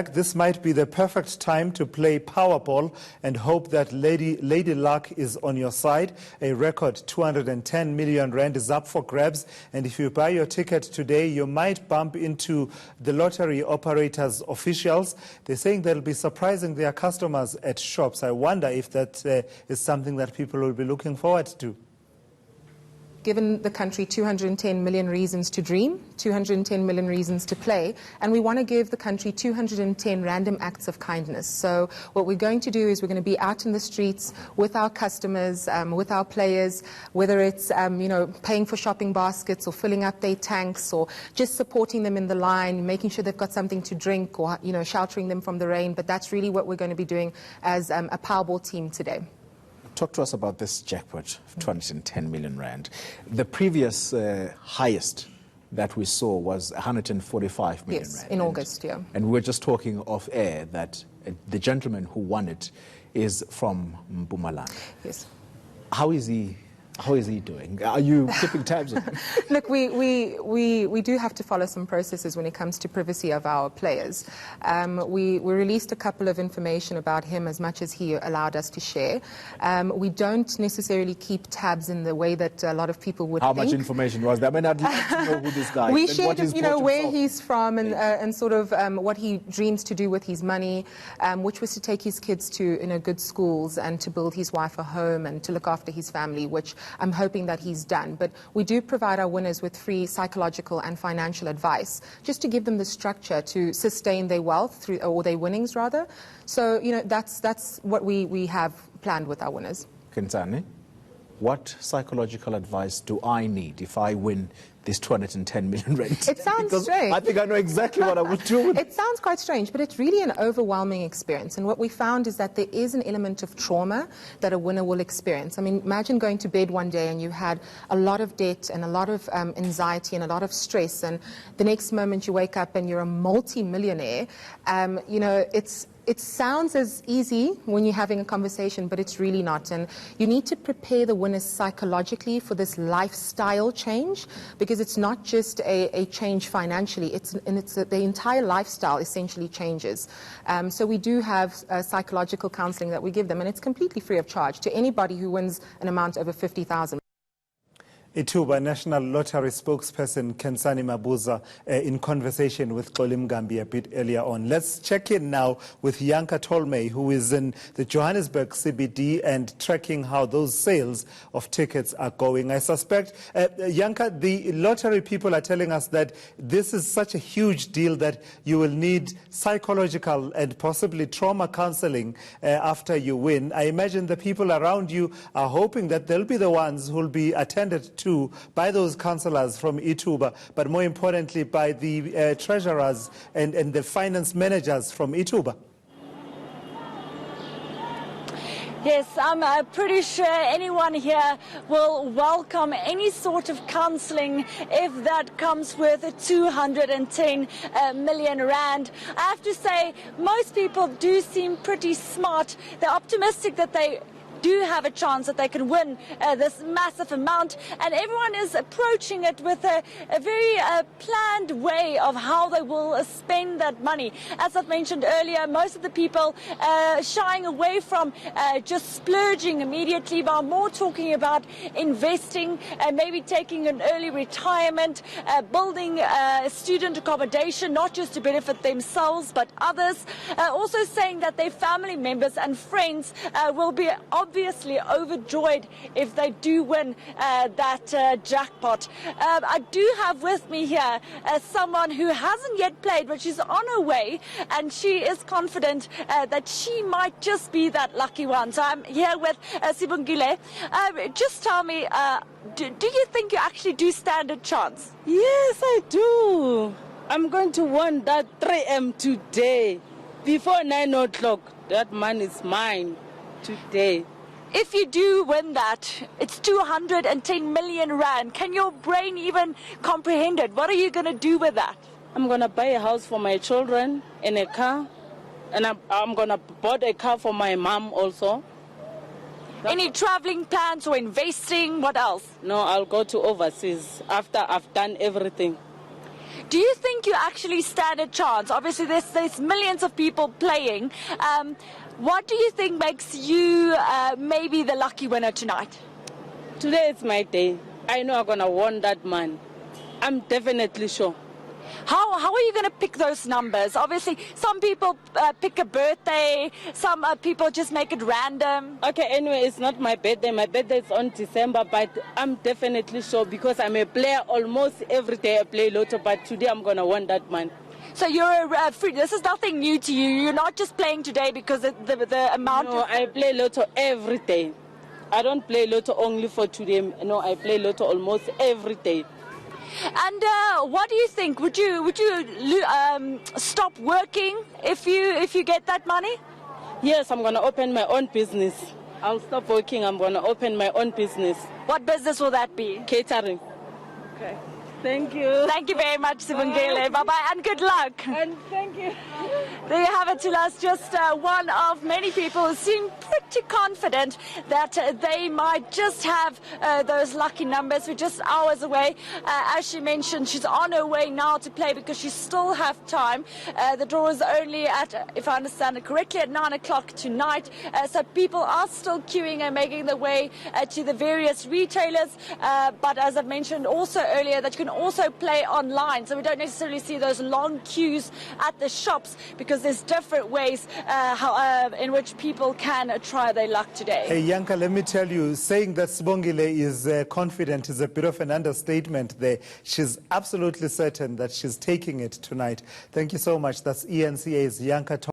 This might be the perfect time to play Powerball and hope that Lady Luck is on your side. A record 210 million rand is up for grabs, and if you buy your ticket today, you might bump into the lottery operators' officials. They're saying they'll be surprising their customers at shops. I wonder if that is something that people will be looking forward to. Given the country 210 million reasons to dream, 210 million reasons to play, and we want to give the country 210 random acts of kindness. So what we're going to do is we're going to be out in the streets with our customers, with our players, whether it's paying for shopping baskets or filling up their tanks or just supporting them in the line, making sure they've got something to drink or sheltering them from the rain. But that's really what we're going to be doing as a Powerball team today. Talk to us about this jackpot of 210 million rand. The previous highest that we saw was 145 million rand. In August, yeah. And we were just talking off air that the gentleman who won it is from Mpumalanga. Yes. How is he doing? Are you keeping tabs on him? Look, we do have to follow some processes when it comes to privacy of our players. We released a couple of information about him as much as he allowed us to share. We don't necessarily keep tabs in the way that a lot of people would think. How much information was there? I mean, I'd like to know who this guy is. We shared, where he's from and sort of what he dreams to do with his money, which was to take his kids to good schools and to build his wife a home and to look after his family, which I'm hoping that he's done. But we do provide our winners with free psychological and financial advice, just to give them the structure to sustain their wealth or their winnings rather. So, that's what we have planned with our winners. Kentani, what psychological advice do I need if I win this 210 million rand? It sounds strange. I think I know exactly what I would do with it. It sounds quite strange, but it's really an overwhelming experience. And what we found is that there is an element of trauma that a winner will experience. I mean, imagine going to bed one day and you had a lot of debt and a lot of anxiety and a lot of stress, and the next moment you wake up and you're a multi-millionaire. It sounds as easy when you're having a conversation, but it's really not. And you need to prepare the winners psychologically for this lifestyle change, because it's not just a change financially, the entire lifestyle essentially changes. So we do have psychological counseling that we give them, and it's completely free of charge to anybody who wins an amount over 50,000. Ituba National Lottery spokesperson Kensani Mabuza in conversation with Xolim Gambi a bit earlier on. Let's check in now with Janke Tolmay, who is in the Johannesburg CBD and tracking how those sales of tickets are going. I suspect, Janke, the lottery people are telling us that this is such a huge deal that you will need psychological and possibly trauma counseling after you win. I imagine the people around you are hoping that they'll be the ones who will be attended to by those councillors from Ituba, but more importantly by the treasurers and the finance managers from Ituba. Yes, I'm pretty sure anyone here will welcome any sort of counselling if that comes with 210 million rand. I have to say, most people do seem pretty smart. They're optimistic that they do have a chance that they can win this massive amount, and everyone is approaching it with a very planned way of how they will spend that money. As I've mentioned earlier, most of the people shying away from just splurging immediately, but are more talking about investing, maybe taking an early retirement, building student accommodation, not just to benefit themselves but others. Also saying that their family members and friends will be obviously overjoyed if they do win that jackpot. I do have with me here someone who hasn't yet played, but she's on her way, and she is confident that she might just be that lucky one. So I'm here with Sibongile. Just tell me, do you think you actually do stand a chance? Yes, I do. I'm going to win that 3M today. Before 9 o'clock, that money is mine today. If you do win that, it's 210 million rand. Can your brain even comprehend it? What are you going to do with that? I'm going to buy a house for my children and a car. And I'm going to buy a car for my mom also. Any traveling plans or investing? What else? No, I'll go to overseas after I've done everything. Do you think you actually stand a chance? Obviously, there's millions of people playing. What do you think makes you maybe the lucky winner tonight? Today is my day. I know I'm going to win that man. I'm definitely sure. How are you going to pick those numbers? Obviously, some people pick a birthday, some people just make it random. Okay, anyway, it's not my birthday. My birthday is on December, but I'm definitely sure because I'm a player almost every day. I play lotto, but today I'm going to win that man. So you're free. This is nothing new to you. You're not just playing today because the amount. No, I play lotto every day. I don't play lotto only for today. No, I play lotto almost every day. And what do you think? Would you stop working if you get that money? Yes, I'm going to open my own business. I'll stop working. I'm going to open my own business. What business will that be? Catering. Okay. Thank you. Thank you very much, Sibongile. Bye-bye and good luck. And thank you. There you have it, Tulas. Just one of many people who seem pretty confident that they might just have those lucky numbers. We're just hours away. As she mentioned, she's on her way now to play because she still have time. The draw is only at, if I understand it correctly, at 9 o'clock tonight. So people are still queuing and making their way to the various retailers. But as I've mentioned also earlier, that you can also play online. So we don't necessarily see those long queues at the shops because there's different ways in which people can try their luck today. Hey, Janke, let me tell you, saying that Sibongile is confident is a bit of an understatement there. She's absolutely certain that she's taking it tonight. Thank you so much. That's ENCA's Janke Tolmay.